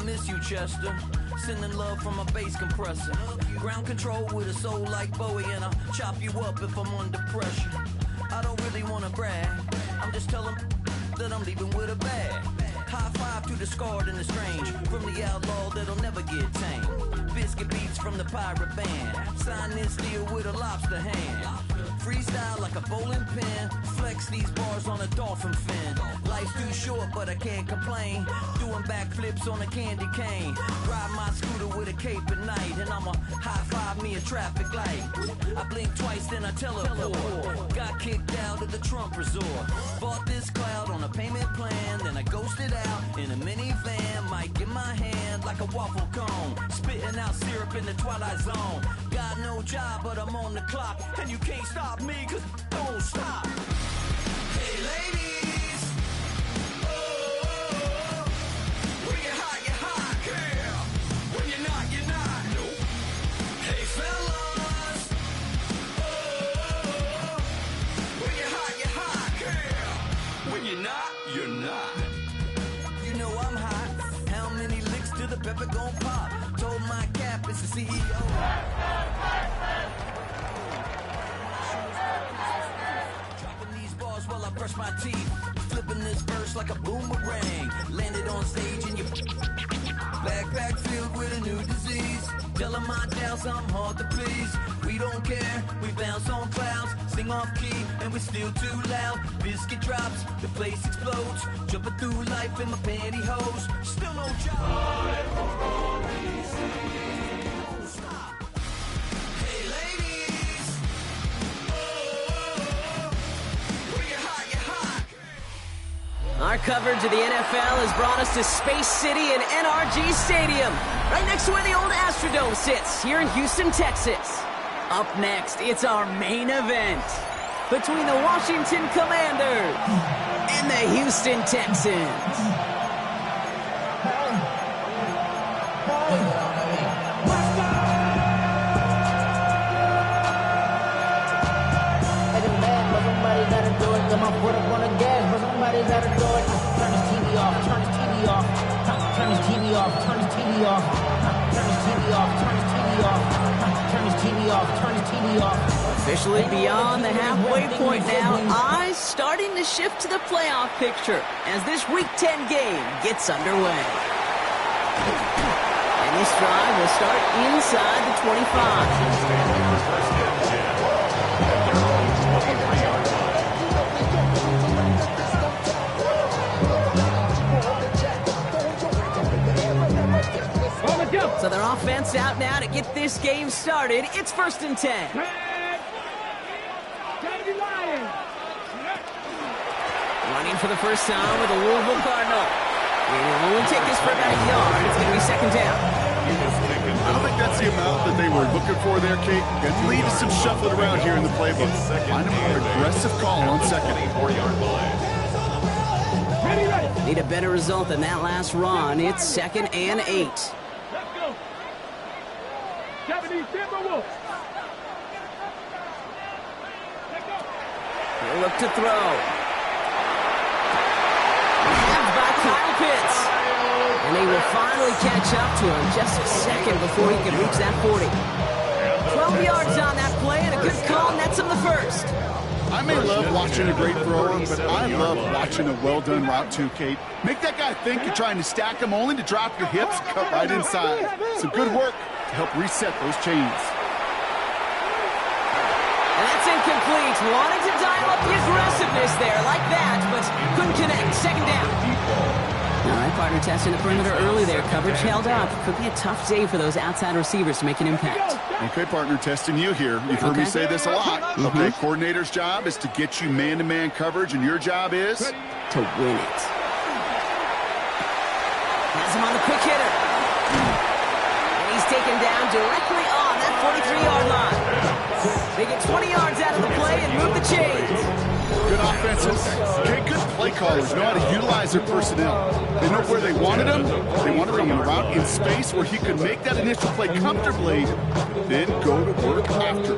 I miss you, Chester. Sending love from a bass compressor. Ground control with a soul like Bowie, and I'll chop you up if I'm under pressure. I don't really wanna brag, I'm just telling that I'm leaving with a bag. High five to the scarred and the strange, from the outlaw that'll never get tamed. Biscuit beats from the pirate band, sign this deal with a lobster hand. Freestyle like a bowling pin, flex these bars on a dolphin fin. Life's too short but I can't complain, doing backflips on a candy cane. Ride my scooter with a cape at night, and I'ma high five me a traffic light. I blink twice then I teleport, got kicked out of the Trump resort. Bought this cloud on a payment plan, then I ghosted out in a minivan. Mic in my hand like a waffle cone, spitting out syrup in the twilight zone. Got no job but I'm on the clock, and you can't stop me cause don't stop. Hey ladies, oh, when you're hot, girl. When you're not, nope. Hey fellas, oh, when you're hot, girl. When you're not. You know I'm hot. How many licks till the pepper gon' pop? Told my cap it's the CEO. While I brush my teeth, flipping this verse like a boomerang. Landed on stage in your backpack filled with a new disease. Telling my doubts I'm hard to please. We don't care, we bounce on clouds, sing off key, and we're still too loud. Biscuit drops, the place explodes. Jumping through life in my pantyhose. Still no job. Our coverage of the NFL has brought us to Space City and NRG Stadium, right next to where the old Astrodome sits, here in Houston, Texas. Up next, it's our main event between the Washington Commanders and the Houston Texans. Somebody gotta do it. Turn his TV off, turn his TV off. Turn his TV off, turn his TV off. Turn his TV off, turn his TV off. Turn his TV off, turn his TV off. Officially beyond the halfway point now, eyes starting to shift to the playoff picture as this Week 10 game gets underway. And this drive will start inside the 25. So their offense out now to get this game started. It's 1st and 10. Running for the first time with the Louisville Cardinal. It will only take this for about a yard. It's going to be 2nd down. I don't think that's the amount that they were looking for there, Kate. Got to lead to some shuffling around here in the playbook. Find a more aggressive call on 2nd. Need a better result than that last run. It's 2nd and 8. He'll look to throw. Grabbed by Kyle Pitts. And they will finally catch up to him just a second before he can reach that 40. 12 yards on that play, and a good call nets him the first. I may love watching a great thrower, but I love watching a well-done route too, Kate. Make that guy think you're trying to stack him only to drop your hips and cut right inside. Some good work to help reset those chains. And that's incomplete. Wanted to dial up the aggressiveness there like that, but couldn't connect. 2nd down. All right, partner, testing the perimeter early there. Coverage held up. Could be a tough day for those outside receivers to make an impact. Okay, partner, testing you here. You've heard me say this a lot. Okay, coordinator's job is to get you man-to-man coverage, and your job is? To win it. Has him on the quick hitter. And he's taken down directly on that 43-yard line. They get 20 yards out of the play and move the chains. Good offenses. Okay, good play callers know how to utilize their personnel. They know where they wanted him. They wanted him on a route in space where he could make that initial play comfortably, then go to work after.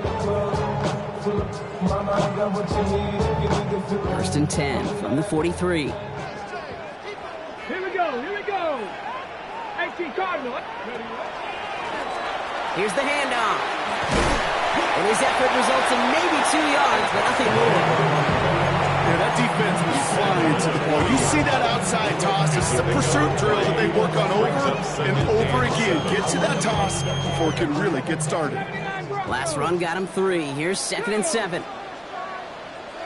1st and 10 from the 43. Here we go. Hey, Here's the handoff. And his effort results in maybe 2 yards, but nothing more. Yeah, that defense was flying to the ball. You see that outside toss. This is a pursuit drill that they work on over and over again. Get to that toss before it can really get started. Last run got him 3. Here's 2nd and 7.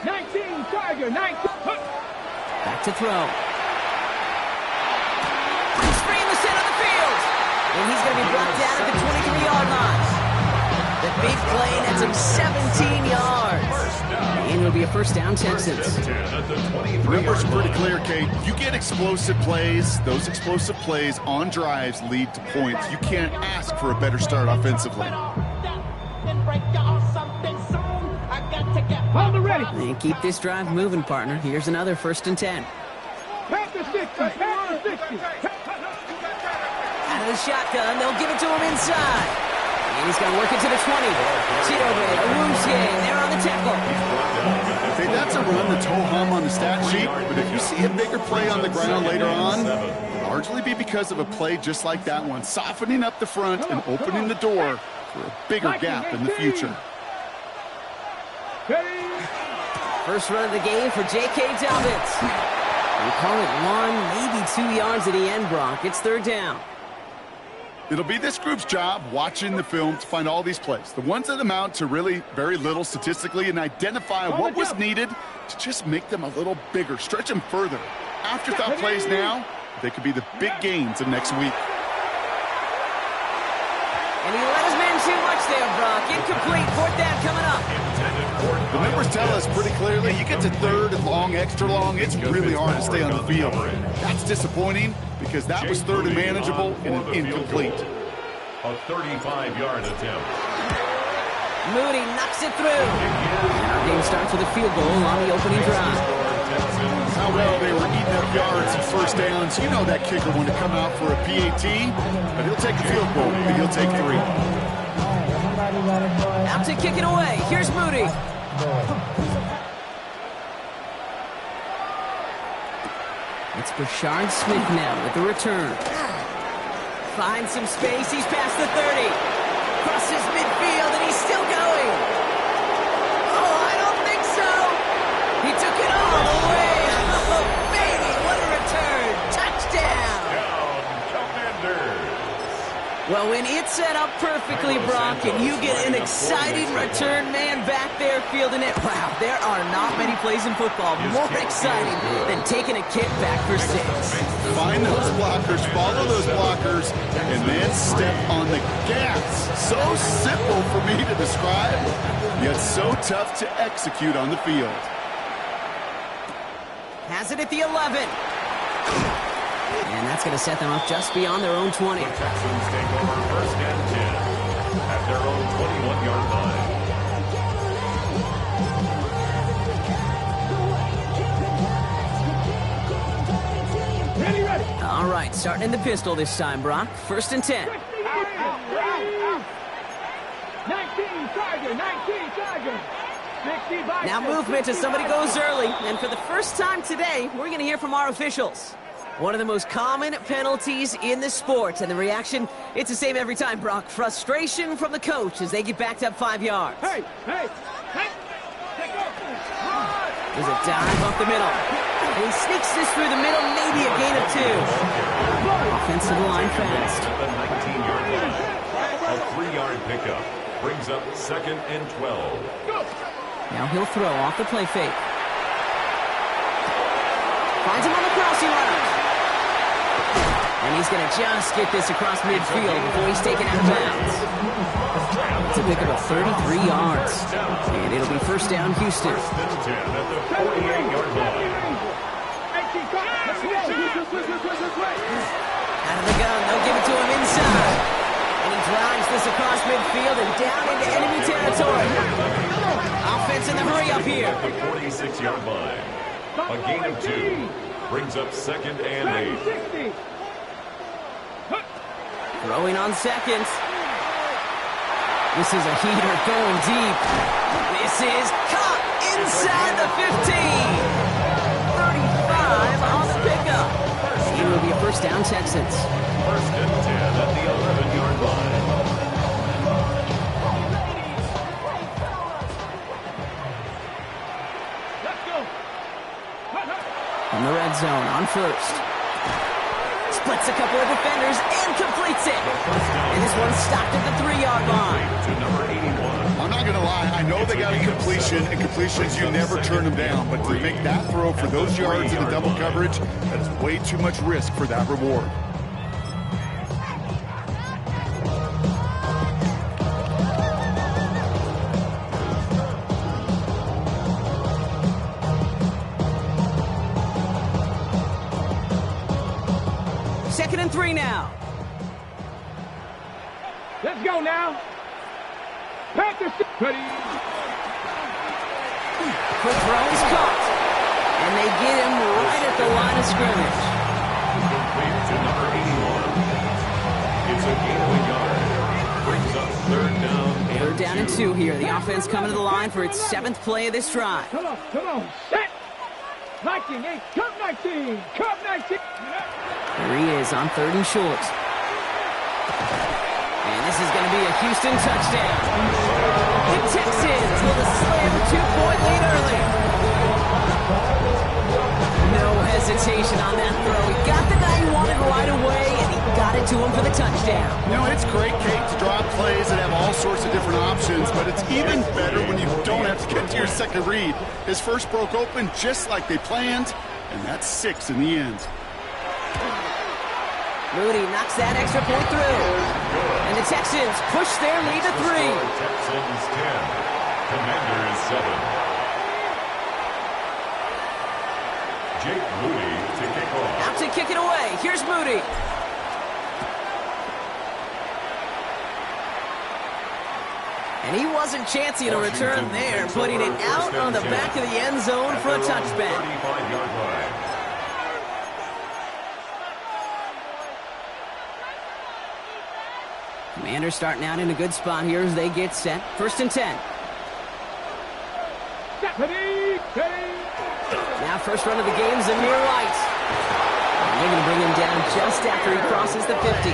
19, Tiger, 19. Back to throw. He's free in the center of the field. And he's going to be brought down at the 23-yard line. The big play nets him 17 yards. And it'll be a first down, Texans. The numbers are pretty clear, Kate. You get explosive plays. Those explosive plays on drives lead to points. You can't ask for a better start offensively. Hold it ready. And keep this drive moving, partner. Here's another 1st and 10. Pass the 60. Pass the 60. Out of the shotgun, they'll give it to him inside. And he's going to work it to the 20. Chidobe, Awuzie, they're on the tackle. Hey, that's a run that's ho-hum on the stat sheet, but if you see a bigger play on the ground later on, it'll largely be because of a play just like that one, softening up the front and opening the door for a bigger gap in the future. First run of the game for J.K. Dobbins. We call it 1, maybe 2 yards at the end, Brock. It's 3rd down. It'll be this group's job watching the film to find all these plays, the ones that amount to really very little statistically, and identify what was needed to just make them a little bigger, stretch them further. Afterthought plays now, they could be the big gains of next week. And he let his man too much there, Brock. Incomplete. 4th down coming up. The numbers tell us pretty clearly, you get to 3rd and long, extra long, it's really hard to stay on the field. That's disappointing because that was 3rd and manageable and an incomplete. A 35-yard attempt. Moody knocks it through. And our game starts with a field goal on the opening drive. How well they were eating up yards and 1st downs. You know that kicker want to come out for a PAT, but he'll take a field goal, and he'll take 3. Out to kick it away. Here's Moody. It's Brashard Smith now with the return. Finds some space. He's past the 30. Crosses midfield, and he's still going. Oh, I don't think so. He took it all the way. Oh, baby, what a return. Touchdown. Commanders. Well, when it's set up perfectly, Brock, and you get an exciting return man back there fielding it, wow, there are not many plays in football more exciting than taking a kick back for 6. Find those blockers, follow those blockers, and then step on the gas. So simple for me to describe, yet so tough to execute on the field. Has it at the 11. And that's going to set them up just beyond their own 20. The Texans take over 1st and 10 at their own 21-yard line. Ready, ready. All right, starting in the pistol this time, Brock. 1st and 10. 19, Tiger, 19, Tiger. 65. Now movement as somebody goes early. And for the first time today, we're going to hear from our officials. One of the most common penalties in the sport. And the reaction, it's the same every time, Brock. Frustration from the coach as they get backed up 5 yards. Hey, hey, hey. There's a dive up the middle. And he sneaks this through the middle, maybe a gain of 2. Offensive line fast. At the 19-yard line. A 3-yard pickup brings up 2nd and 12. Now he'll throw off the play fake. Finds him on the crossing route. And he's going to just get this across midfield before he's taken out of bounds. It's a pickup of 33 yards. And it'll be 1st down, Houston. 1st and 10 at the 48-yard line. Out of the gun, they'll give it to him inside. And he drives this across midfield and down into enemy territory. Offense in the hurry up here. At the 46-yard line. A gain of 2 brings up 2nd and 8. Throwing on 2nd. This is a heater going deep. This is caught inside the 15. 35 on the pickup. It will be a 1st down, Texans. First and 10 at the 11-yard line. Let's go. In the red zone on first. Splits a couple of defenders and completes it. And this one stopped at the 3-yard line. To number 81. I'm not going to lie. I know they got a completion, and completions, you never turn them down. But to make that throw for those yards in the double coverage, that is way too much risk for that reward. Second and 3 now. Let's go now. Panthers. Ready. Quick throw is caught. And they get him right at the line of scrimmage. Complete to number 81. It's a gain of a yard. Brings up third down. Third down and 2 here. The offense coming to the line for its 7th play of this drive. Come on. Set. 19, 8, Cup 19. Cup 19. There he is on 3rd and short. And this is going to be a Houston touchdown. The Texans with a slam 2-point lead early. No hesitation on that throw. He got the guy he wanted right away, and he got it to him for the touchdown. You know, it's great, Kate, to draw plays that have all sorts of different options, but it's even better when you don't have to get to your second read. His first broke open just like they planned, and that's 6 in the end. Moody knocks that extra point through. And the Texans push their lead to 3. Texans 10. Commanders 7. Jake Moody to kick off. Out to kick it away. Here's Moody. And he wasn't chancing a return there, putting it out on the back of the end zone for a touchback. 35-yard line. Commanders starting out in a good spot here as they get set. First and 10. Ready. Now first run of the game is Amir White. And they're going to bring him down just after he crosses the 50.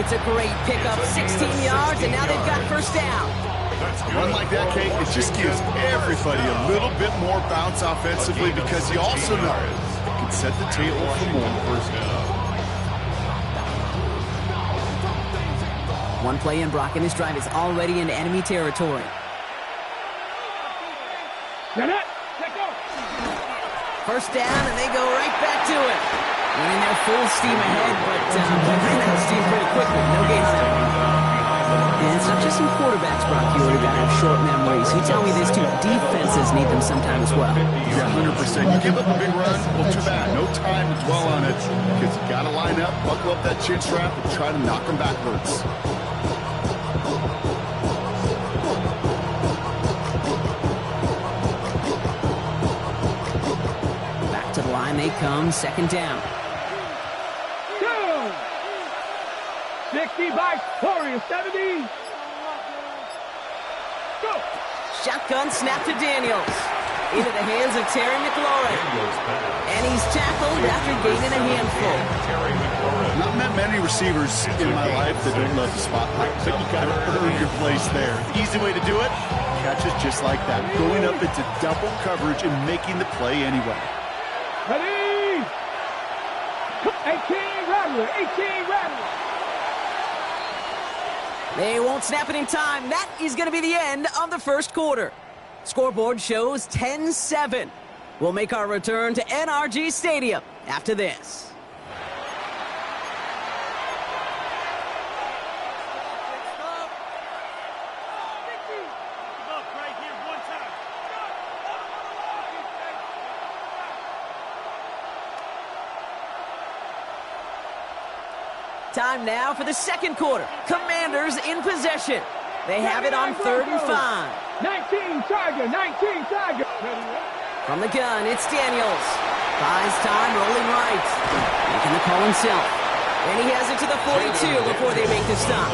It's a great pickup, 16 yards, and now they've got first down. A run like that, Kate, it just gives everybody a little bit more bounce offensively because you also know it can set the table for more first down. One play in, Brock, and his drive is already into enemy territory. First down, and they go right back to it. Running their full steam ahead, but ran out of steam pretty quickly. No gains there. And it's not just some quarterbacks, Brock, you already got to have short memories. You tell me these two defenses need them sometime as well. Yeah, 100%. You give up a big run, well, too bad. No time to dwell on it because you got to line up, buckle up that chin strap, and try to knock them backwards. They come, second down. 60 by Warriors, 70. Go. Shotgun snap to Daniels. Into the hands of Terry McLaurin. And he's tackled after gaining a handful. Not met many receivers in my life that don't love the spotlight, but you got to earn your place there. The easy way to do it, catches just like that. Going up into double coverage and making the play anyway. Ready? 18 Rattler, 18 Rattler. They won't snap it in time. That is going to be the end of the first quarter. Scoreboard shows 10-7. We'll make our return to NRG Stadium after this. Time now for the second quarter. Commanders in possession. They have it on 3rd and 5. 19 Tiger, 19 Tiger. From the gun, it's Daniels. Buys time, rolling right. Making the call himself. And he has it to the 42 before they make the stop.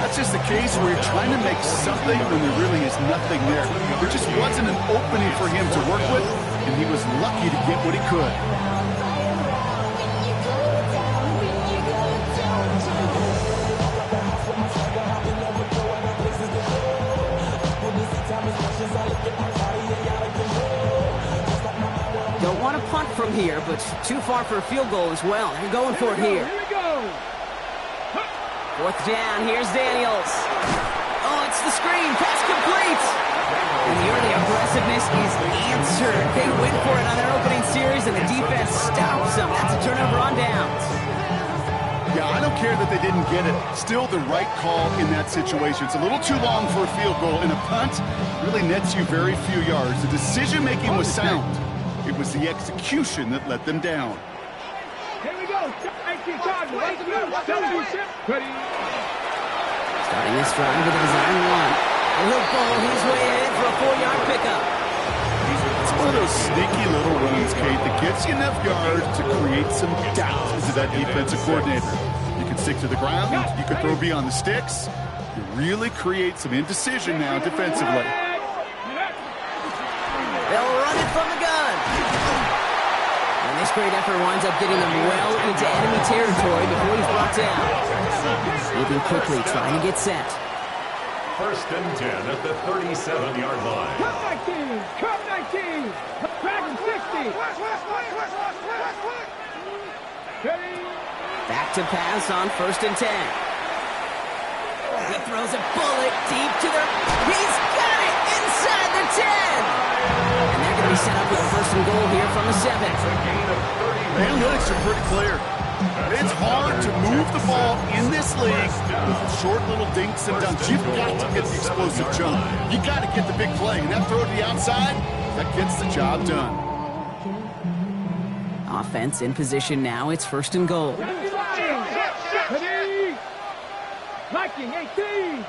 That's just the case where you're trying to make something when there really is nothing there. There just wasn't an opening for him to work with, and he was lucky to get what he could. Don't want to punt from here, but too far for a field goal as well. They're going for it here. Here we go. 4th down, here's Daniels. Oh, it's the screen, pass complete. And the early aggressiveness is answered. They went for it on their opening series, and the defense stops them. That's a turnover on downs. Yeah, I don't care that they didn't get it. Still the right call in that situation. It's a little too long for a field goal, and a punt really nets you very few yards. The decision-making was sound. It was the execution that let them down. Here we go. 19 times. Right to go. 76. Ready. Starting this drive with a design run. He'll ball his way in for a 4-yard pickup. It's one of those sneaky little runs, Kate, that gets you enough yards to create some doubt into that defensive coordinator. You can stick to the ground. You can throw beyond the sticks. You really create some indecision now defensively. They'll run it from the gun. And this great effort winds up getting them well into enemy territory before he's brought down. Moving quickly, trying to get set. 1st and 10 at the 37-yard line. Cup 19. Cup 19. Back 60. Ready. Back to pass on 1st and 10. He throws a bullet deep to the... He's got it inside the 10. And they're going to be set up with a 1st and goal here from the 7. The analytics are pretty clear. It's hard to move the ball in this league with short little dinks and dunks. You've got to get the explosive jump. You got to get the big play. And that throw to the outside, that gets the job done. Offense in position now. It's 1st and goal. Ready. Viking 18.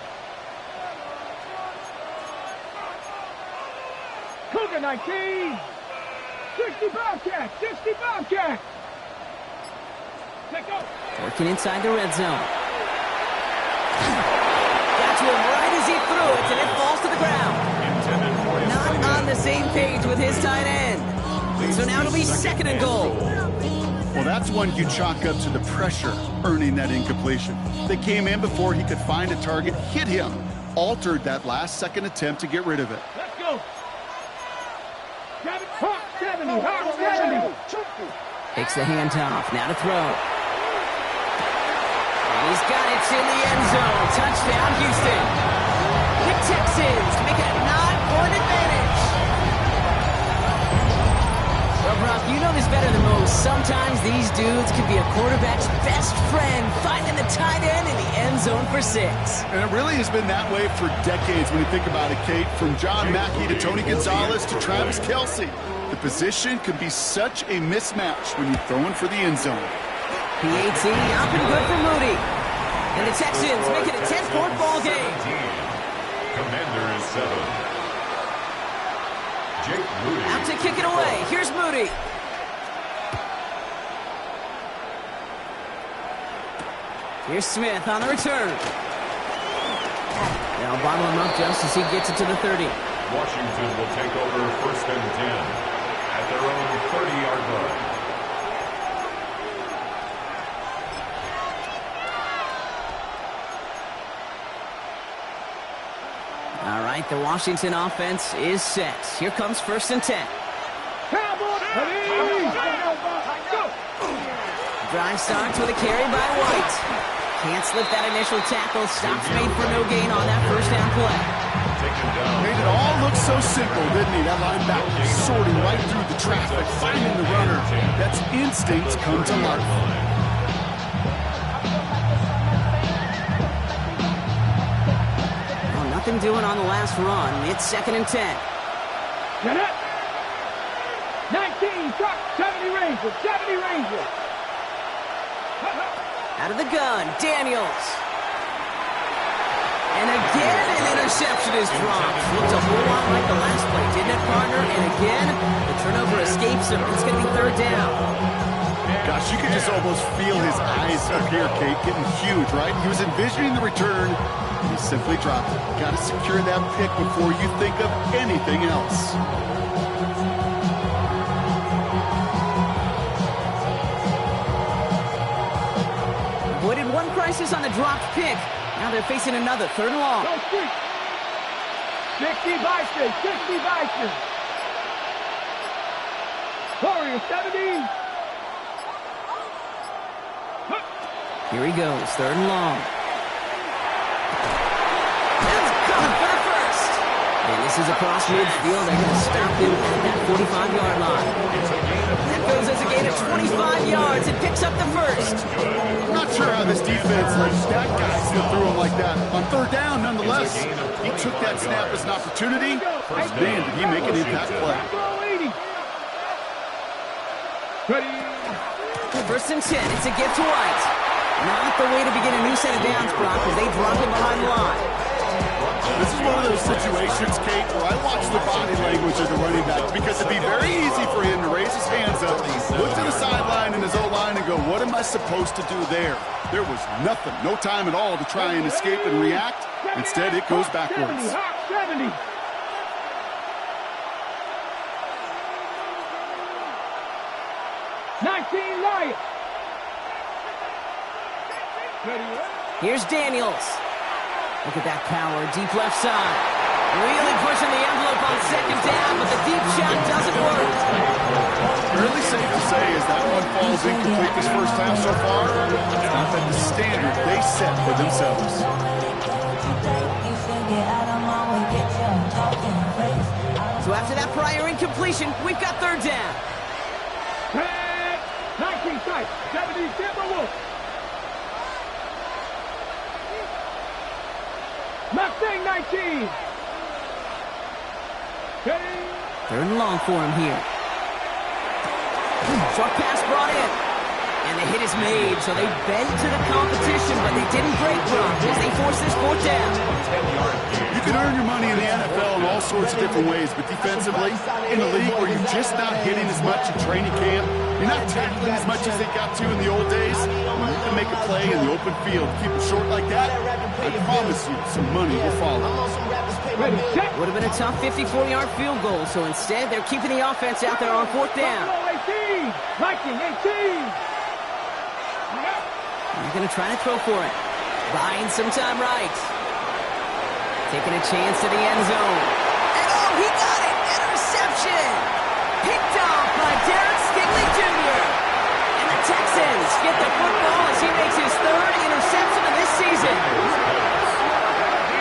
Cougar 19. 60 Bobcat. 60 Bobcat. Working inside the red zone. Got to him right as he threw it, and it falls to the ground. Not on the same page with his tight end. So now it'll be 2nd and goal. Well, that's one you chalk up to the pressure earning that incompletion. They came in before he could find a target, hit him, altered that last-second attempt to get rid of it. Let's go. 70. 70. Takes the handoff. Now to throw. He's got it in the end zone. Touchdown, Houston. The Texans make it a 9-point advantage. Well, Brock, you know this better than most. Sometimes these dudes can be a quarterback's best friend, finding the tight end in the end zone for 6. And it really has been that way for decades when you think about it, Kate. From John Mackey to Tony Gonzalez to Travis Kelce. The position can be such a mismatch when you're throwing for the end zone. PAT up and good for Moody. And the Texans make it a 10-point ball game. Commander is 7. Jake Moody. Out to kick it away. Here's Moody. Here's Smith on the return. They'll bottle him up just as he gets it to the 30. Washington will take over 1st and 10 at their own 30-yard line. All right, the Washington offense is set. Here comes 1st and 10. Drive starts with a carry by White. Can't slip that initial tackle. Stops made for no gain on that 1st down play. Made it all look so simple, didn't he? That linebacker sorting right through the traffic, finding the runner. That's instincts come to life. Nothing doing on the last run. It's 2nd and 10. Get it. 19, truck, 70 Rangers, 70 Rangers. Out of the gun, Daniels. And again, an interception is dropped. Looked a whole lot like the last play, didn't it, partner? And again, the turnover escapes him. It's going to be 3rd down. Gosh, you can just almost feel his eyes up here, Kate, getting huge, right? He was envisioning the return. He simply dropped it. Got to secure that pick before you think of anything else. Avoided one crisis on the dropped pick. Now they're facing another 3rd and long. 60 Bison, 60 Bison. Warrior 70. Here he goes, 3rd and long. That's caught for the first. And this is across midfield. They're going to stop him at that 45-yard line. That goes as a gain of 25 yards. It picks up the first. I'm not sure how this defense let that guy slip through him like that. On 3rd down, nonetheless, he took that snap as an opportunity. Man, did he make an impact play. First and 10. It's a give to White. Not the way to begin a new set of downs, Brock, as they drop him behind the line. This is one of those situations, Kate, where I watch the body language of the running back because it'd be very easy for him to raise his hands up, look to the sideline in his O-line and go, what am I supposed to do there? There was nothing, no time at all to try and escape and react. Instead, it goes backwards. 70. Lions. Here's Daniels. Look at that power, deep left side. Really pushing the envelope on 2nd down, but the deep shot doesn't work. Fairly safe to say as that one falls incomplete this first half so far. It's not that the standard they set for themselves. So after that prior incompletion, we've got 3rd down. 19 strikes, 70 Timberwolves. Mustang 19. 3rd and long for him here. Short pass brought in. And the hit is made, so they bent to the competition, but they didn't break Brock as they force this 4th down. You can earn your money in the NFL in all sorts of different ways, but defensively, in a league where you're just not hitting as much in training camp, you're not tackling as much as they got to in the old days, when you can make a play in the open field, keep it short like that, I promise you some money will follow. Would have been a tough 54-yard field goal, so instead they're keeping the offense out there on 4th down. 18. Viking 18. They're going to try to throw for it. Buying some time right. Taking a chance to the end zone. And oh, he got it! Interception! Picked off by Derek Stingley Jr. And the Texans get the football as he makes his 3rd interception of this season.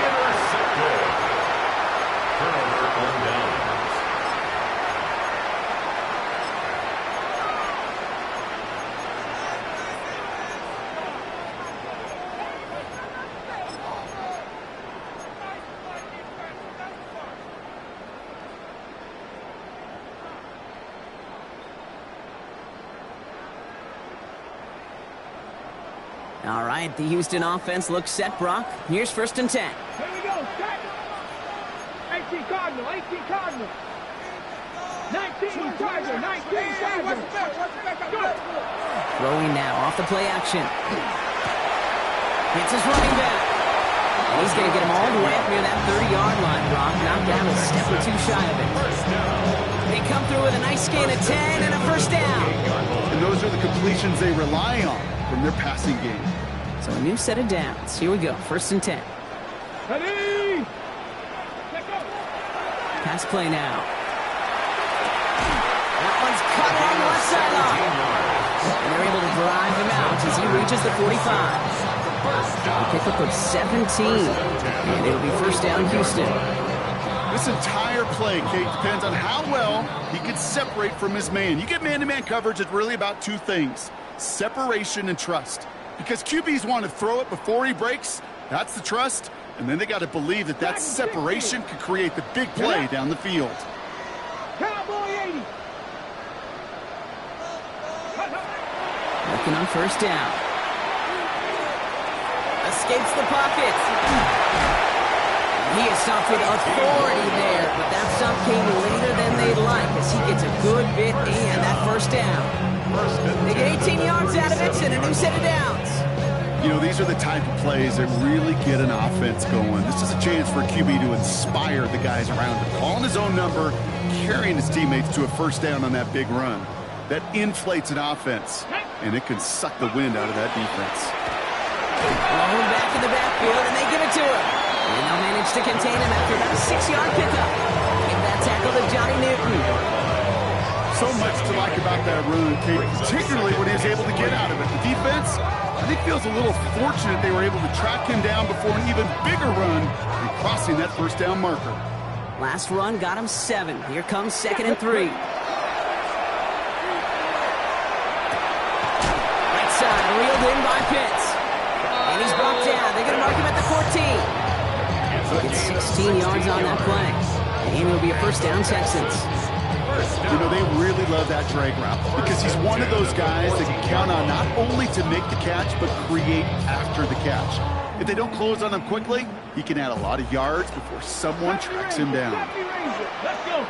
Intercepted. Turnover on downs. All right, the Houston offense looks set, Brock. Here's 1st and 10. Here we go, set. 18 Cardinal, 18 Cardinal. 19 Tiger, 19 Tiger. Throwing now off the play action. Hits his running back. And he's going to get him all the way up near that 30-yard line, Brock. Knocked down a step or two shy of it. They come through with a nice gain of 10 and a 1st down. And those are the completions they rely on from their passing game. So a new set of downs. Here we go, 1st and 10. Ready. Pass play now. That one's cut on the left sideline. And they're able to drive him out as he reaches the 45. A pickup of 17. And it'll be 1st down, Houston. This entire play, Kate, depends on how well he can separate from his man. You get man-to-man coverage, it's really about 2 things: separation and trust. Because QBs want to throw it before he breaks, that's the trust, and then they got to believe that that separation could create the big play down the field. Cowboy 80. Looking on 1st down. Escapes the pocket. He is stopped with authority there, but that stop came later than they'd like as he gets a good bit and that 1st down. They get 18 yards out of it and a new set of downs. You know, these are the type of plays that really get an offense going. This is a chance for a QB to inspire the guys around him. Calling his own number, carrying his teammates to a 1st down on that big run. That inflates an offense, and it can suck the wind out of that defense. Long back in the backfield, and they give it to him. And they'll manage to contain him after about a 6-yard pickup. Give that tackle to Johnny Newton. So much to like about that run, Kate, particularly when he was able to get out of it. The defense, I think, feels a little fortunate they were able to track him down before an even bigger run and crossing that first down marker. Last run got him 7. Here comes 2nd and 3. Right side, reeled in by Pitts. And he's brought down. They're going to mark him at the 14. Gets 16 yards on that play. And it'll be a first down, Texans. You know, they really love that drag route because he's one of those guys that can count on not only to make the catch, but create after the catch. If they don't close on him quickly, he can add a lot of yards before someone tracks him down. Let's go.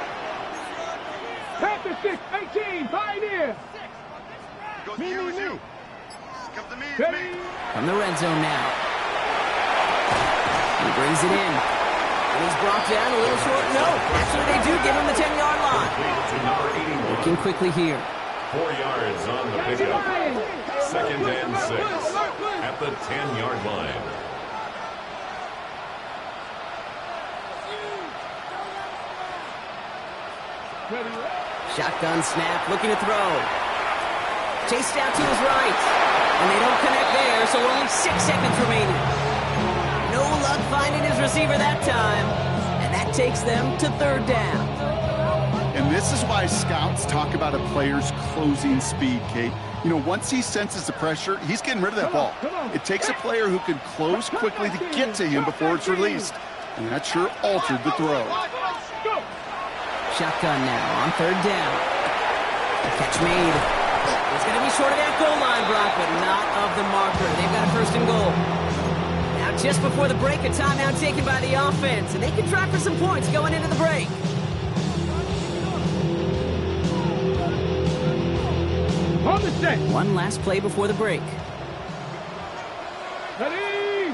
Panther 6, 18, Pioneer. Goes to you. Comes to me, Ready? From the red zone now. He brings it in. And he's brought down a little short. No, actually they do give him the 10-yard line. To number 81. Looking quickly here. 4 yards on the pickup. 2nd and 6 at the 10-yard line. Shotgun snap, looking to throw. Chased out to his right. And they don't connect there, so only 6 seconds remaining. No luck finding his receiver that time. And that takes them to 3rd down. And this is why scouts talk about a player's closing speed, Kate. You know, once he senses the pressure, he's getting rid of that ball. It takes a player who can close quickly to get to him before it's released. And that sure altered the throw. Shotgun now on 3rd down. Catch made. He's going to be short of that goal line, Brock, but not of the marker. They've got a 1st and goal. Now just before the break, a timeout taken by the offense, and they can try for some points going into the break. On the set. One last play before the break. Ready?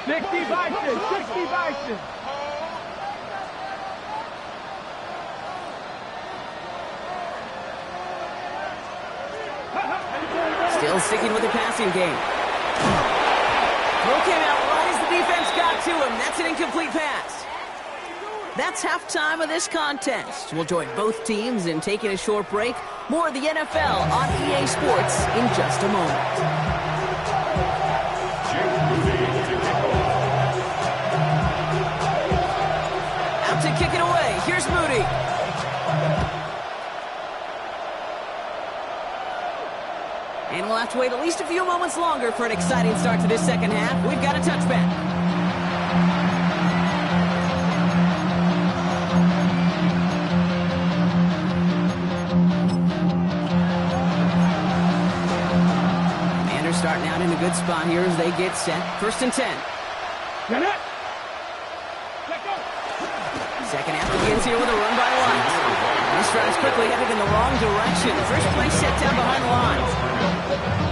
60 Bison, 60 Bison. Still sticking with the passing game. Throw came out right as the defense got to him. That's an incomplete pass. That's halftime of this contest. We'll join both teams in taking a short break. More of the NFL on EA Sports in just a moment. Out to kick it away. Here's Moody. And we'll have to wait at least a few moments longer for an exciting start to this 2nd half. We've got a touchback. Commanders starting out in a good spot here as they get set. 1st and 10. Get it. Let go. 2nd half begins here with a run by White. This drive's quickly headed in the wrong direction. First play set down behind the line.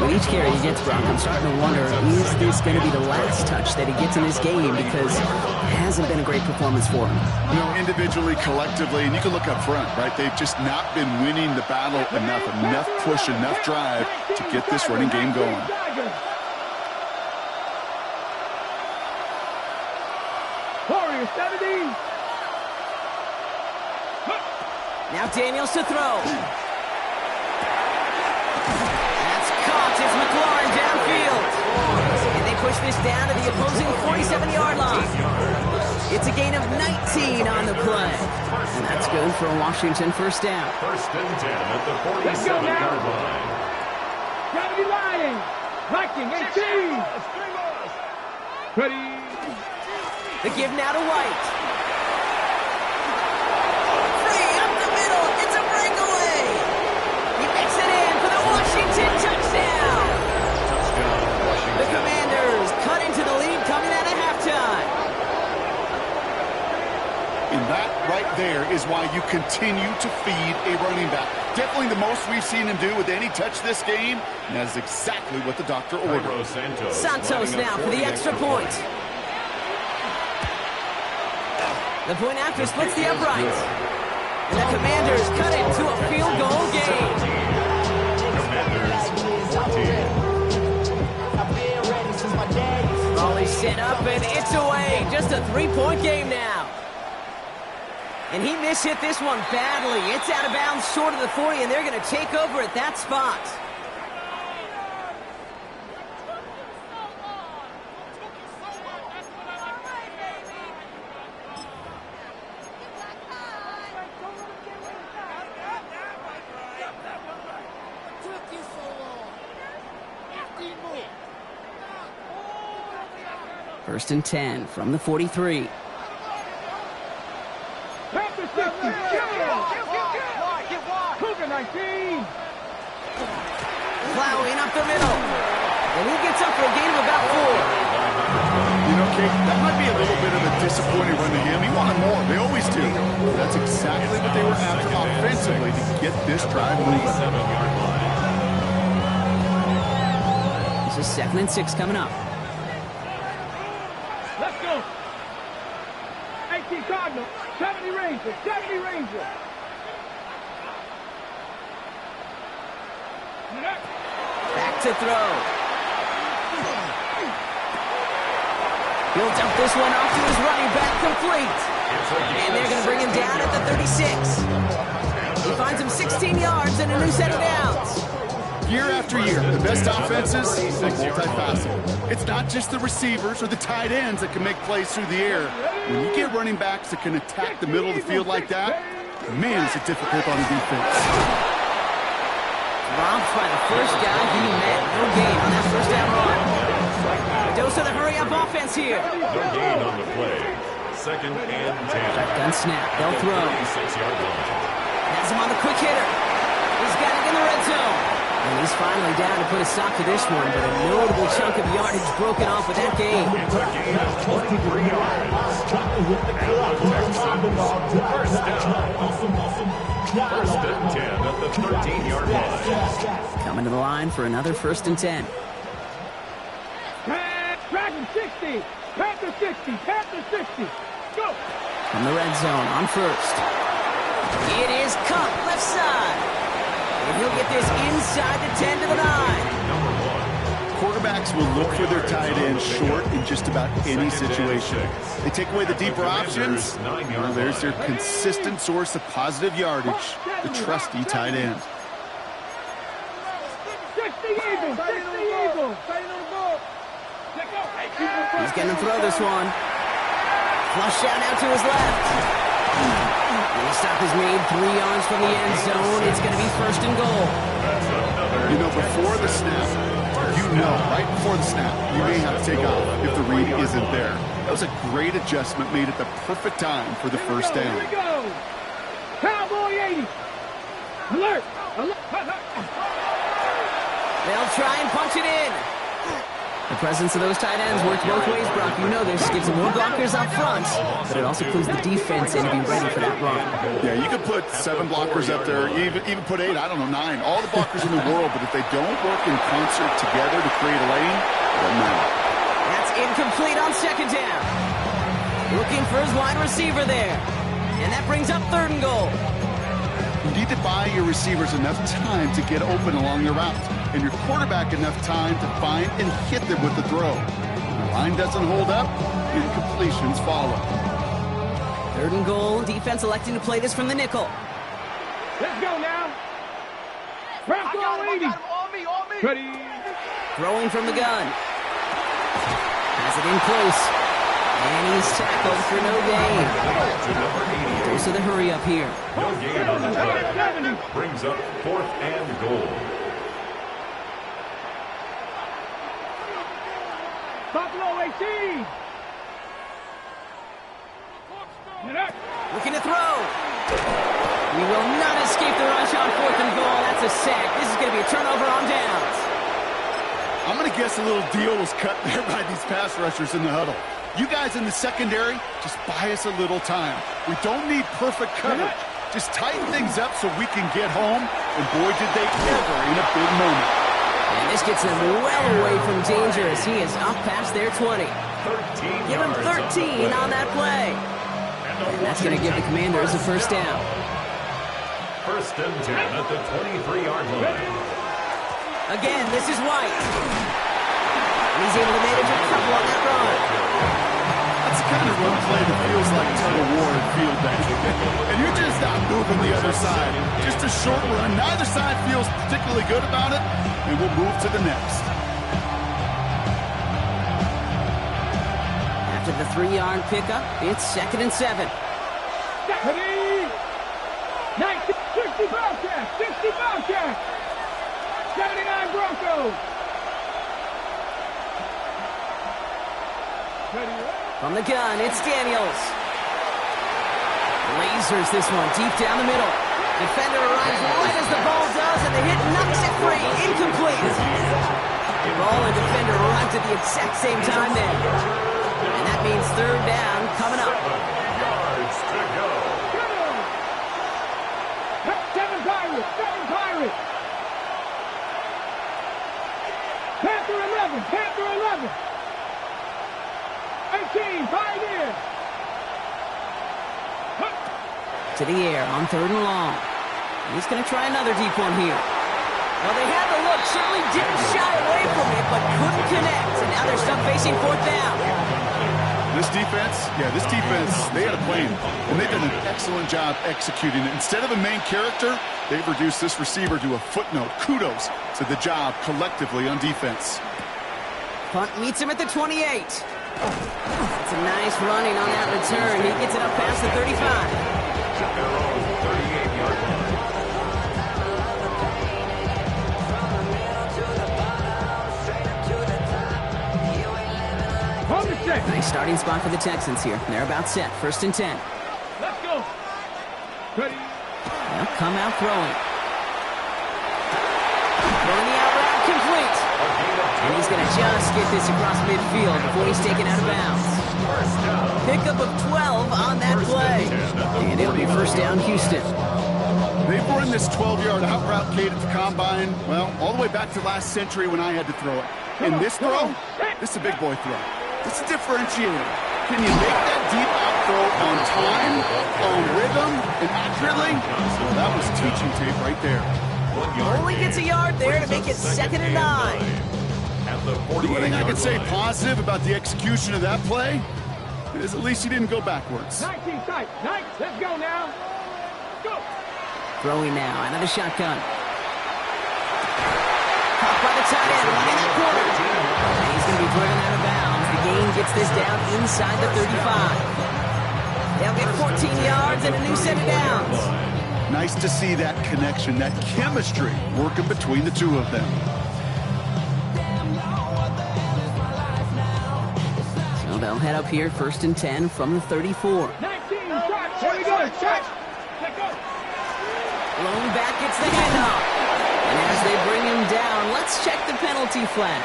With each carry he gets, Brock, I'm starting to wonder, is this going to be the last touch that he gets in this game? Because it hasn't been a great performance for him. You know, individually, collectively, and you can look up front, right? They've just not been winning the battle enough push, enough drive to get this running game going. Warrior 70. Now Daniels to throw. That's caught. It's McLaurin downfield. And they push this down to the opposing 47-yard line. It's a gain of 19 on the play. And that's good for a Washington 1st down. 1st and 10 at the 47-yard line. Gotta be lying. Viking 18. Ready. The give now to White. Washington touchdown! The Commanders cut into the lead coming out of halftime. And that right there is why you continue to feed a running back. Definitely the most we've seen him do with any touch this game, and that is exactly what the doctor ordered. Santos now for the extra point. The point after splits the uprights. And the Commanders cut it to a field goal game. Raleigh set up. up, and it's away. Just a 3-point game now. And he mishit this one badly. It's out of bounds short of the 40, and they're going to take over at that spot. First and 10 from the 43. Cougar 19. Plowing up the middle. And he gets up for a gain of about 4. You know, Kate, that might be a little bit of a disappointing run to him. He wanted more. They always do. That's exactly what they were after offensively to get this drive moving. This is 2nd and 6 coming up. Let's go. 18 Cardinal, 70 Ranger, 70 Ranger. Back to throw. He'll dump this one off to his running back, complete. And they're going to bring him down at the 36. He finds him 16 yards and a new set of downs. Year after year, the best offenses are multifaceted. It's not just the receivers or the tight ends that can make plays through the air. When you get running backs that can attack the middle of the field like that, man, is it difficult on the defense. Robbed by the first guy he met. No gain on that first down run. A dose of the hurry-up offense here. No gain on the play. 2nd and 10. Shotgun snap. They'll throw. 36-yard line. Has him on the quick hitter. He's got it in the red zone. And he's finally down to put a stop to this one, but a notable chunk of yardage broken off with that game. It's a gain of 23 yards. First down. First and 10 at the 13-yard line. Coming to the line for another 1st and 10. Dragon 60. Panther 60. Panther 60. Go. From the red zone on 1st. It is Cup left side. And he'll get this inside the 10 to the 9. Quarterbacks will look for their tight end short in just about any situation. They take away the deeper options. Well, there's their consistent source of positive yardage, the trusty tight end. 60 Eagles. 60 Eagles. He's going to throw this one. Flush out now to his left. The stop is made 3 yards from the end zone. It's going to be 1st and goal. You know, before the snap, right before the snap, you may have to take off if the read isn't there. That was a great adjustment made at the perfect time for the first down. Here we go. Cowboy 80. Alert. They'll try and punch it in. The presence of those tight ends works both ways, Brock. You know this. Gives them more blockers up front, but it also clues the defense in to be ready for that run. Yeah, you could put 7 blockers up there, even put 8, I don't know, 9. All the blockers in the world, but if they don't work in concert together to create a lane, it doesn't matter. That's incomplete on 2nd down. Looking for his wide receiver there. And that brings up 3rd and goal. You need to buy your receivers enough time to get open along the route, and your quarterback enough time to find and hit them with the throw. When the line doesn't hold up, incompletions follow. 3rd and goal. Defense electing to play this from the nickel. Let's go now. Bronco 80. On me. Ready. Throwing from the gun. Has it in close. And he's tackled for no gain. Goes to the hurry up here. No gain on the play. Brings up 4th and goal. Buffalo 18. Looking to throw. We will not escape the rush on 4th and goal. That's a sack. This is going to be a turnover on downs. I'm going to guess a little deal was cut there by these pass rushers in the huddle. You guys in the secondary, just buy us a little time. We don't need perfect coverage. Just tighten things up so we can get home. And boy, did they ever in a big moment. And this gets them well away from danger as he is up past their 20. Give him 13 on that play. And that's going to give the Commanders a 1st down. 1st and 10 at the 23-yard line. Again, this is White. And he's able to manage a couple on that run. That's the kind of run play that feels like tug of war in field bench. And you're just not moving the other side. Just a short run. Neither side feels particularly good about it, and we'll move to the next. After the 3-yard pickup, it's 2nd and 7. Ready? 19, 60 Bobcats, 60 Bobcats, 79 Broncos. Ready? From the gun, it's Daniels. Lasers this one deep down the middle. Defender arrives right as the ball does, and the hit knocks it free. Incomplete. Ball and defender arrived at the exact same time then. And that means 3rd down coming up. 7 yards to go. Seven Pirates. Panther 11. 18, Pioneer. To the air on 3rd and long. He's going to try another deep one here. Well, they had the look, certainly didn't shy away from it, but couldn't connect. And now they're stuck facing 4th down. This defense, they had a plan, and they've done an excellent job executing it. Instead of a main character, they've reduced this receiver to a footnote. Kudos to the job collectively on defense. Punt meets him at the 28. It's a nice running on that return. He gets it up past the 35. Their own 38-yard line. Nice starting spot for the Texans here. They're about set. 1st and 10. Let's go. Ready? They'll come out throwing. Throwing the out route complete. And he's going to just get this across midfield before he's taken out of bounds. Pickup of 12 on that play. And it'll be 1st down Houston. They've run this 12-yard out route, Kate, at the combine, well, all the way back to last century when I had to throw it. In this throw, this is a big boy throw. It's a differentiator. Can you make that deep out throw on time, on rhythm, and accurately? Well, that was teaching tape right there. Only gets a yard there to make it 2nd and 9. The only thing I can say positive about the execution of that play is at least he didn't go backwards. 19 tight. Let's go now. Go. Throwing now out of the shotgun. Caught by the tight end, running that corner. And he's going to be driven out of bounds. The gain gets this down inside the 35. They'll get 14 yards and a new set of downs. Nice to see that connection, that chemistry working between the two of them. So they'll head up here, 1st and 10 from the 34. 19 shots. Here we go. Shots. Let's go. Lone back gets the handoff. And as they bring him down, let's check the penalty flag.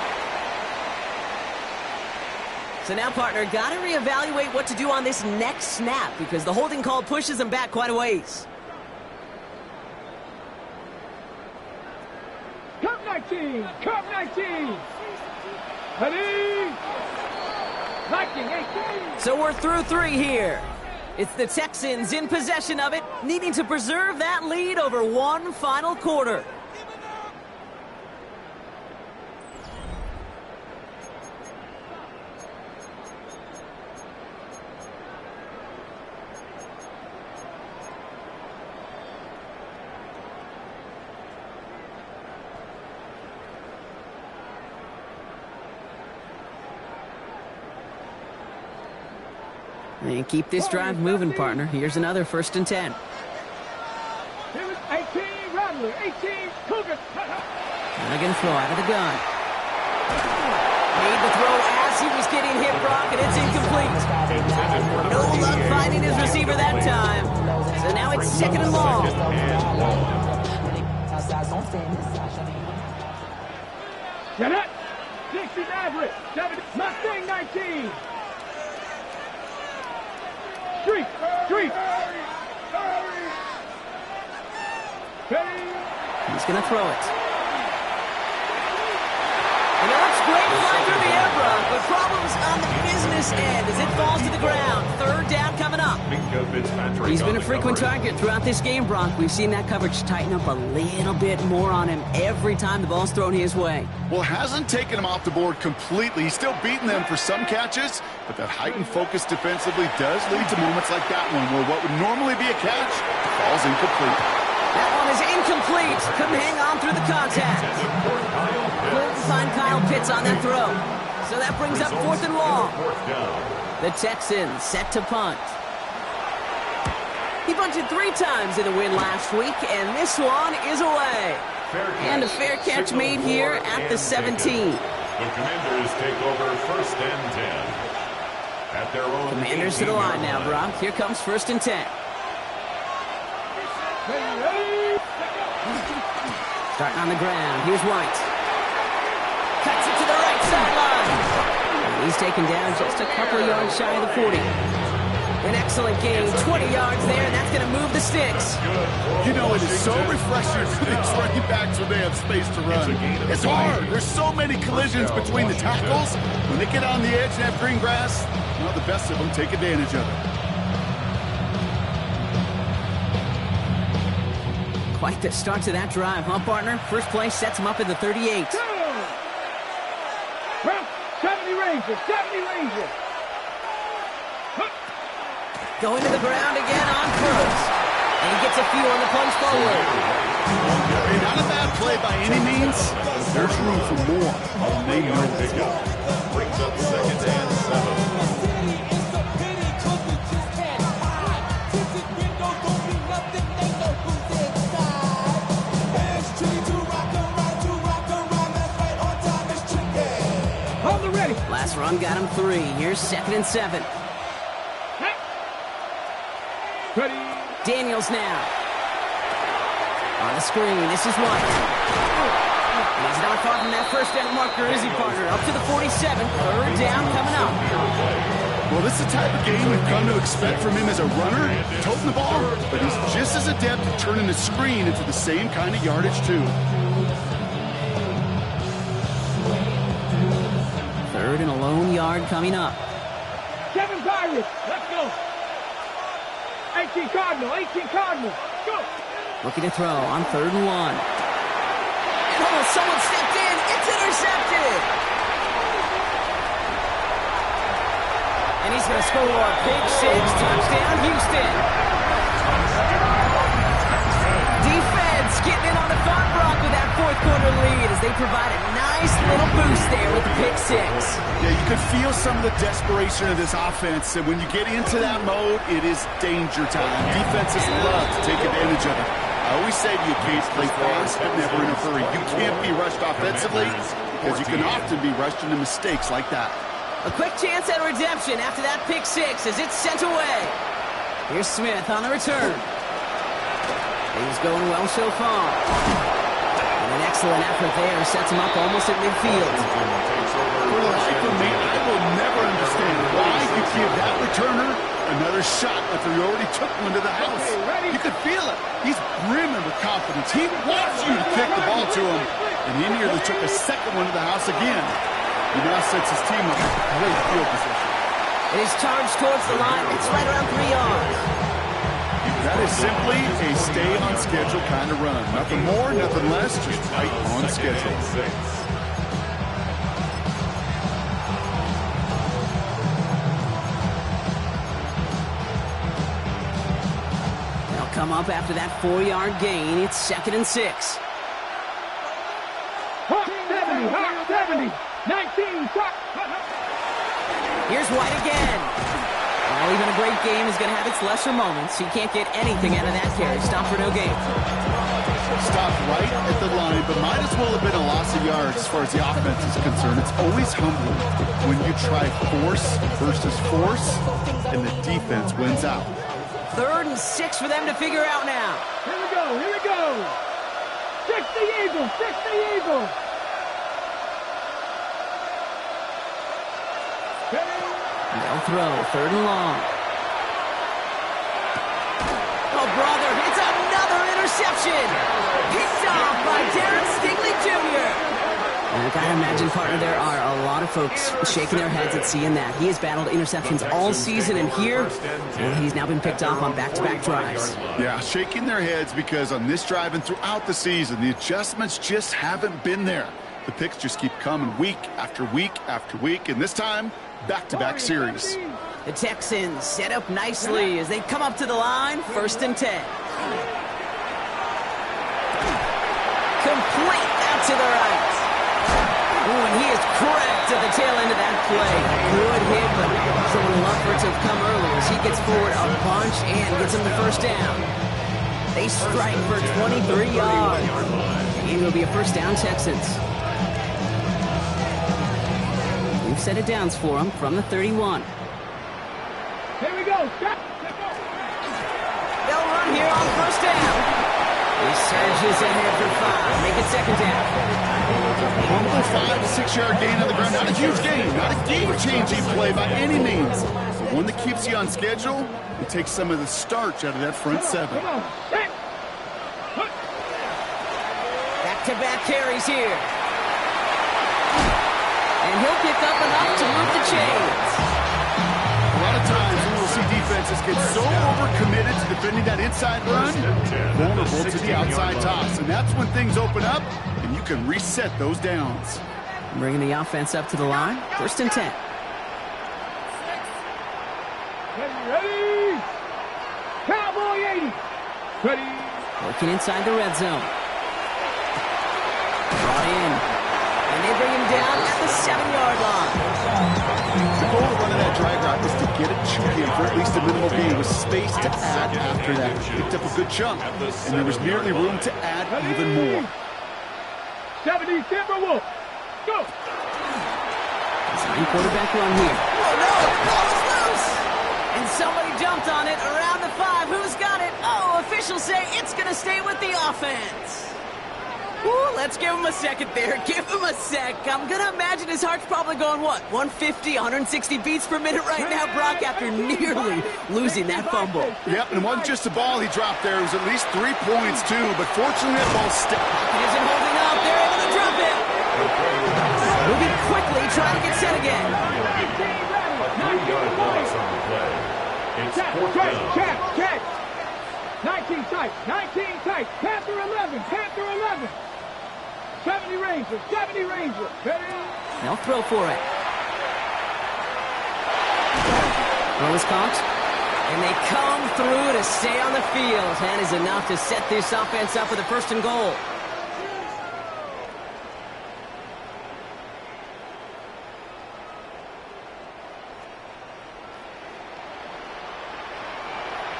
So now, partner, got to reevaluate what to do on this next snap because the holding call pushes him back quite a ways. Cup 19. Cup 19. Ready? Viking 18. So we're through 3 here. It's the Texans in possession of it, needing to preserve that lead over one final quarter. And keep this drive moving, partner. Here's another 1st and 10. Here is 18, Rattler, 18, Cougar. Now they're going to throw out of the gun. Made the throw as he was getting hit, Brock, and it's incomplete. No luck finding his receiver that time. So now it's 2nd and long. Get it. 60 Maverick, 70, Mustang 19. Street. Ready? He's going to throw it. And it looks great flying through the air, Brock, but but problems on the business end as it falls to the ground. Third down coming up. Minka Fitzpatrick He's been on a the frequent coverage. target throughout this game, Brock. We've seen that coverage tighten up a little bit more on him every time the ball's thrown his way. Well, hasn't taken him off the board completely. He's still beating them for some catches, but that heightened focus defensively does lead to moments like that one where what would normally be a catch falls incomplete. That one is incomplete. Couldn't hang on through the contact. Couldn't find Kyle Pitts on that throw. So that brings up 4th and long. The Texans set to punt. He bunted 3 times in the win last week, and this one is away. And a fair catch made here at the 17. The Commanders take over 1st and 10. At their own Commanders to the line now, Brock. Here comes 1st and 10. Starting on the ground. Here's White. Cuts it to the right sideline. He's taken down just a couple of yards shy of the 40. An excellent gain. 20 yards there, and that's going to move the sticks. You know, it is so refreshing for these running backs when they have space to run. It's hard. There's so many collisions between the tackles. When they get on the edge and have green grass, well, the best of them take advantage of it. Quite the start to that drive, huh, partner? First play sets him up at the 38. 70 Rangers, 70 Rangers. Going to the ground again on first. And he gets a few on the punch forward. Hey, not a bad play by any means. There's room for more. And they know it. Brings up 2nd and 7. Last run got him 3. Here's 2nd and 7. Ready. Daniels now. On the screen, this is White. He's not far from that first down marker, is he, partner? Up to the 47. 3rd down coming up. Well, this is the type of game we've come to expect from him as a runner, toting the ball, but he's just as adept at turning the screen into the same kind of yardage, too. 3rd and a lone yard coming up. 7 Pirates. Let's go. 18 Cardinal, 18 Cardinal. Go. Looking to throw on 3rd and 1. And oh, someone stepped in. It's intercepted. And he's going to score. Big 6, touchdown, Houston. Defense getting in on the fun, Brock, with that 4th quarter lead as they provide a nice little boost there with the pick 6. Yeah, you could feel some of the desperation of this offense, and when you get into that mode, it is danger time. Defenses love to take advantage of it. I always say you can't play fast, but never in a hurry. You can't be rushed offensively because you can often be rushed into mistakes like that. A quick chance at redemption after that pick 6 as it's sent away. Here's Smith on the return. He's going well so far. And an excellent effort there sets him up almost at midfield. For the life of me, I will never understand why you give that returner another shot after he already took one to the house. You could feel it. He's brimming with confidence. He wants you to kick the ball to him. And he nearly took a second one to the house again. He now sets his team up with great field position. It is charged towards the line. It's right around 3 yards. That is simply a stay-on-schedule kind of run. Nothing more, nothing less, just right on schedule. They'll come up after that 4-yard gain. It's 2nd and 6. Hawk 70, Hawk 70, 19, Hawk. Here's White again. Well, even a great game is going to have its lesser moments. He can't get anything out of that carry. Stop for no gain. Stopped right at the line, but might as well have been a loss of yards as far as the offense is concerned. It's always humbling when you try force versus force, and the defense wins out. 3rd and 6 for them to figure out now. Here we go, here we go. 6 the Eagles, 6 the Eagles. They'll throw, 3rd and long. Oh, brother, it's another interception. Picked off by Darren Stingley Jr. And I gotta imagine And partner, there are a lot of folks shaking their heads at seeing that. He has battled interceptions all season, and here, well, he's now been picked off on back-to-back drives. Yeah, shaking their heads because on this drive and throughout the season, the adjustments just haven't been there. The picks just keep coming week after week after week, and this time, back-to-back series. The Texans set up nicely as they come up to the line, 1st and 10. Complete out to the right. Ooh, and he is cracked at the tail end of that play. Good hit, but someone will for it to have come early as he gets forward a bunch and gets him the 1st down. They strike for 23 yards. And it'll be a 1st down, Texans. We've set it downs for him from the 31. Here we go. They'll run here on 1st down. He surges ahead for 5. Make it 2nd down. Humble 5 to 6 yard gain on the ground. Not a huge gain. Not a game-changing play by any means. But one that keeps you on schedule and takes some of the starch out of that front 7. Back-to-back carries here. And he'll pick up enough to move the chains. A lot of times we will see defenses get so overcommitted to defending that inside run, vulnerable to the outside toss. And that's when things open up and you can reset those downs. Bringing the offense up to the line, 1st and 10. Ready? Cowboy 80. Ready? Working inside the red zone. Brought in. And they bring him down at the 7-yard line. The goal of running that drag route is to get it to him for at least a minimal gain with space to add after that. Picked up a good chunk, and there was nearly room to add even more. 70 Timberwolves. Go. Design quarterback run here. Oh, no! Ball is loose! And somebody jumped on it around the 5. Who's got it? Oh, officials say it's going to stay with the offense. Ooh, let's give him a second there. Give him a sec. I'm going to imagine his heart's probably going, what, 150, 160 beats per minute right now, Brock, after nearly losing that fumble. Yep, and it wasn't just a ball he dropped there. It was at least 3 points, too. But fortunately, that ball stepped. Pocket isn't holding up. They're able to drop it. Moving quickly, trying to get set again. 3-yard loss on the play. It's 4th down. Check. 19 tight. 19 tight. Panther 11. Panther 11. 70 Rangers. 70 Rangers. Ready? They'll throw for it. Throw is caught. And they come through to stay on the field. That is enough to set this offense up with a 1st and goal.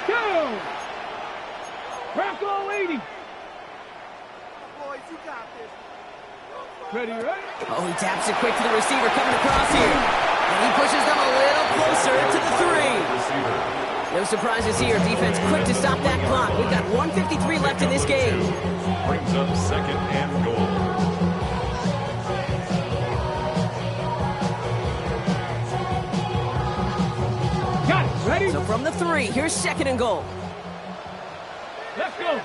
Go! Bronco 80. Ready? Oh, he taps it quick to the receiver coming across here. And he pushes them a little closer to the 3. No surprises here. Defense quick to stop that clock. We've got 1:53 left in this game. Brings up 2nd and goal. Got it. Ready? So from the 3, here's 2nd and goal. Let's go.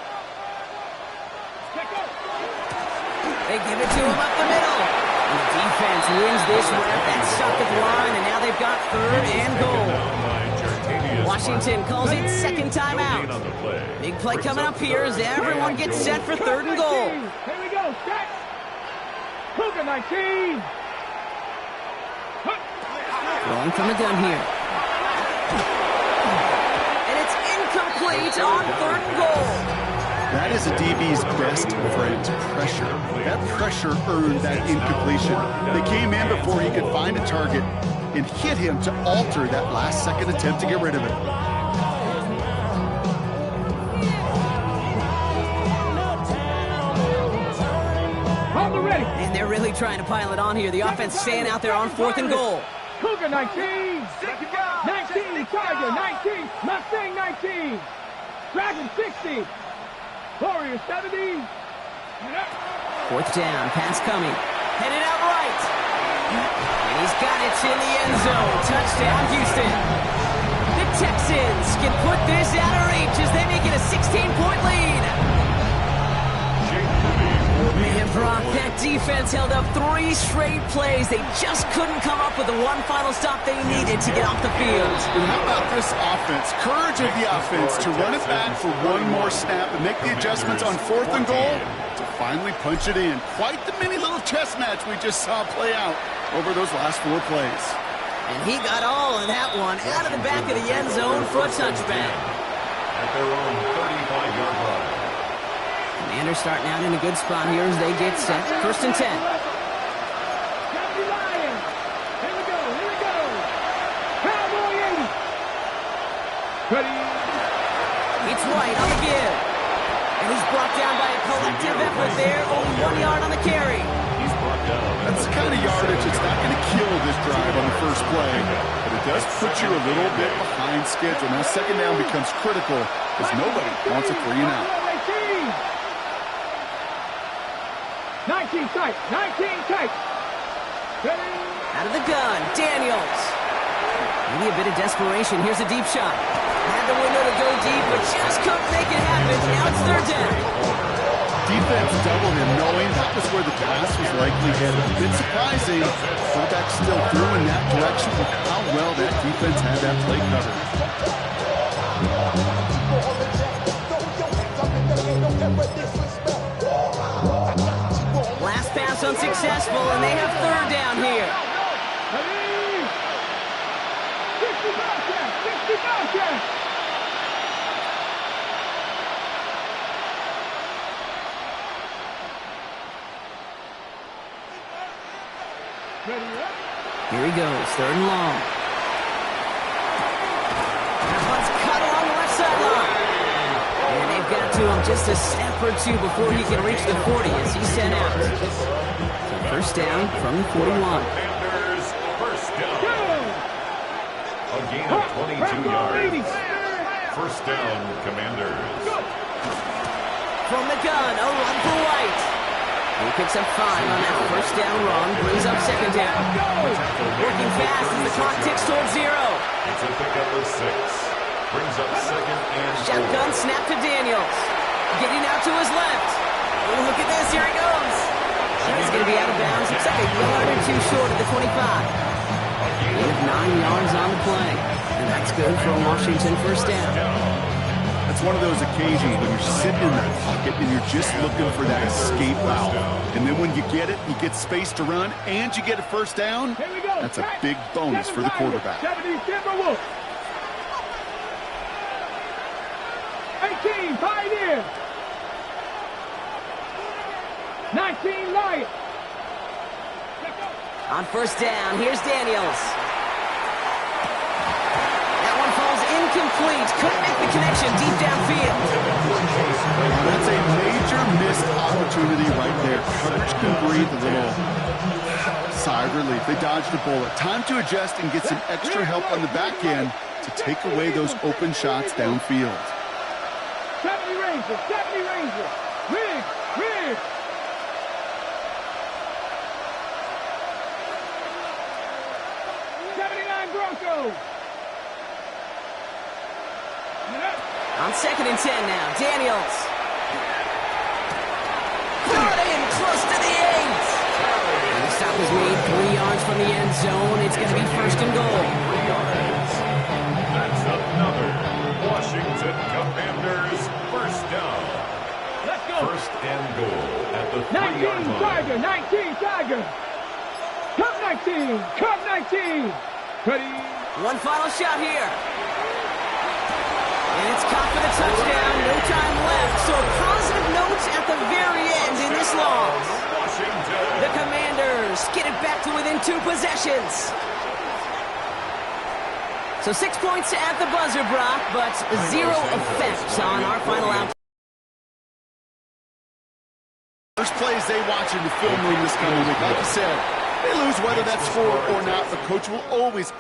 They give it to him up the middle. And the defense wins this rep and stuck at the line, and now they've got 3rd and goal. Washington calls it 2nd timeout. Big play coming up here as everyone gets set for 3rd and goal. Here we go. Set. Cougar 19. Rolling from the gun here. And it's incomplete on 3rd and goal. That is a DB's best friend, pressure. That pressure earned that incompletion. They came in before he could find a target and hit him to alter that last-second attempt to get rid of it. Ready. And they're really trying to pile it on here. The offense staying out there on 4th and goal. Cougar 19. 19. Tiger 19. Mustang 19. Dragon 60. Warrior 70. 4th down. Pass coming. Headed out right. And he's got it in the end zone. Touchdown, Houston. The Texans can put this out of reach as they make it a 16-point lead. Mayhem Brock, that defense held up 3 straight plays. They just couldn't come up with the one final stop they needed to get off the field. And how about this offense? Courage of the offense to run it back for one more snap and make the adjustments on 4th and goal to finally punch it in. Quite the mini little chess match we just saw play out over those last 4 plays. And he got all of that one out of the back of the end zone for a touchback. At their own 35-yard line. Commanders starting out in a good spot here as they get set. 1st and 10. Here we go. Cowboy 80. Ready. It's White on the give. And he's brought down by a collective effort there. Only 1 yard on the carry. He's brought down. That's the kind of yardage that's not going to kill this drive on the first play, but it does put you a little bit behind schedule. Now 2nd down becomes critical because nobody wants a 3 and out. 19 tight. Ready. Out of the gun, Daniels. Maybe a bit of desperation. Here's a deep shot. Had the window to go deep, but just couldn't make it happen. Now it's 3rd down. Defense doubled him, knowing that was where the pass was likely headed. A bit surprising, quarterback still threw in that direction with how well that defense had that play covered. Last pass unsuccessful, and they have 3rd down here. Ready. 65 check. Ready up. Here he goes, 3rd and long. That one's cut along the left sideline. And they've got to him just a step or 2 before he can reach the 40 as he's sent out. So 1st down from the 41. Commanders, 1st down. A gain of 22 yards. 1st down, Commanders. From the gun, a run for White. He picks up 5 on that 1st down run, brings up 2nd down. Working fast as the clock ticks towards 0. It's a pickup of 6. Brings up 2nd and 4. Shotgun snap to Daniels. Getting out to his left. Oh, look at this, here he goes. He's going to be out of bounds. Looks like a yard or 2 short of the 25. They have 9 yards on the play. And that's good for a Washington 1st down. That's one of those occasions when you're sitting in that pocket and you're just looking for that escape route. And then when you get it, you get space to run, and you get a 1st down, Here we go. that's a big bonus for the quarterback. 70 Timberwolves. 18 Pioneer. 19 Lion. On 1st down, here's Daniels. That one falls incomplete. Couldn't make the connection deep downfield. That's a major missed opportunity right there. Coverage can breathe a little sigh of relief. They dodged a bullet. Time to adjust and get some extra help on the back end to take away those open shots downfield. 70 Rangers. Rig. 79 Broncos. On 2nd and 10 now, Daniels. Brought in close to the 8. And the stop is made 3 yards from the end zone. It's going to be 1st and goal. That's another Washington Commanders 1st down. Let's go. 1st and goal at the 19 3-yard line. Tiger. 19 Tiger. Cup 19. Ready. One final shot here. And it's caught for the touchdown. No time left. So positive notes at the very end in this loss. Washington. The Commanders get it back to within 2 possessions. So 6 points at the buzzer, Brock, but 0 effects on our final outcome. First plays they watch in the film room this coming week. Like you said, they lose whether that's score or not. The coach will always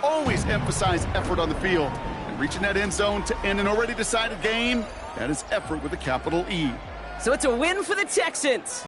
emphasize effort on the field. And reaching that end zone to end an already decided game, that is effort with a capital E. So it's a win for the Texans.